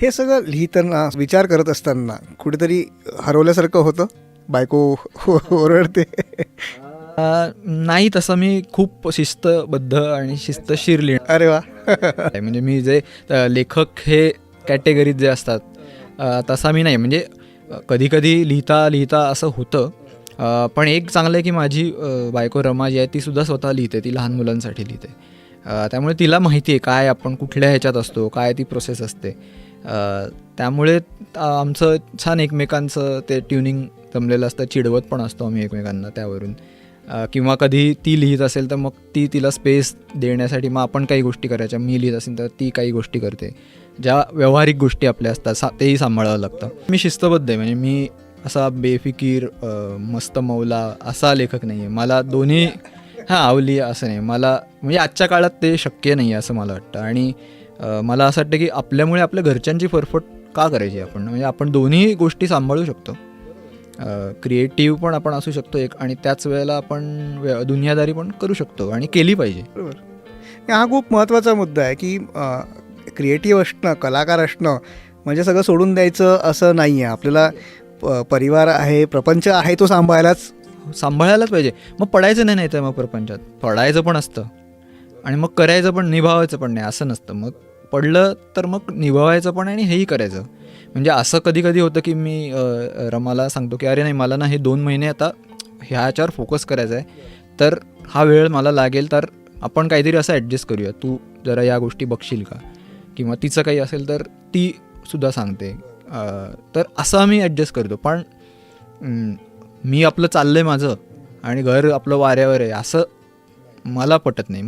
हे सगळं लिहिताना विचार करत असताना कुठेतरी हरवल्यासारखं होतं? बायको ओरडते. नाही, तसं मी खूप शिस्तबद्ध आणि शिस्तशीर अरे वा. आहे. म्हणजे मी जे लेखक हे कॅटेगरीत जे असतात तसा मी नाही. म्हणजे कधी कधी लिहिता लिहिता असं होतं. पण एक चांगलं आहे की माझी बायको रमा जी आहे ती सुद्धा स्वतः लिहिते, ती लहान मुलांसाठी लिहिते. त्यामुळे तिला माहिती आहे काय आपण कुठल्या ह्याच्यात असतो, काय ती प्रोसेस असते. त्यामुळे आमचं छान एकमेकांचं ते ट्युनिंग जमलेलं असतं, चिडवत पण असतो आम्ही एकमेकांना त्यावरून. किंवा कधी ती लिहित असेल तर मग तिला स्पेस देण्यासाठी मग आपण काही गोष्टी करायच्या, मी लिहित असेल तर ती काही गोष्टी करते. ज्या व्यावहारिक गोष्टी आपल्या असतात तेही सांभाळावं लागतं. मी शिस्तबद्ध आहे. म्हणजे मी असा बेफिकीर मस्त मौला असा लेखक नाही आहे. मला दोन्ही आवली असं नाही. मला म्हणजे आजच्या काळात ते शक्य नाही आहे असं मला वाटतं. आणि मला असं वाटतं की आपल्यामुळे आपल्या घरच्यांची फरफट का करायची आपण. म्हणजे आपण दोन्ही गोष्टी सांभाळू शकतो. क्रिएटिव्ह पण आपण असू शकतो एक, आणि त्याच वेळेला आपण दुनियादारी पण करू शकतो आणि केली पाहिजे. बरोबर. हा खूप महत्त्वाचा मुद्दा आहे की क्रिएटिव्ह असणं, कलाकार असणं म्हणजे सगळं सोडून द्यायचं असं नाही आहे. आपल्याला परिवार आहे, प्रपंच आहे, तो सांभाळायलाच पाहिजे. मग पडायचं नाही तर मग प्रपंचात पडायचं पण असतं आणि मग करायचं पण, निभावायचं पण नाही असं नसतं. मग पडलं तर मग निभावायचं पण आणि हेही करायचं. म्हणजे असं कधी कधी होतं की मी रमाला सांगतो की अरे नाही, मला ना हे 2 महिने आता ह्याच्यावर फोकस करायचा आहे, तर हा वेळ मला लागेल, तर आपण काहीतरी असं ॲडजस्ट करूया, तू जरा या गोष्टी बघशील का. किंवा तिचं काही असेल तर ती सुद्धा सांगते. तर असं आम्ही ॲडजस्ट करतो. पण मी आपलं चाललं आहे माझं आणि घर आपलं वाऱ्यावर आहे असं मला पटत नाही.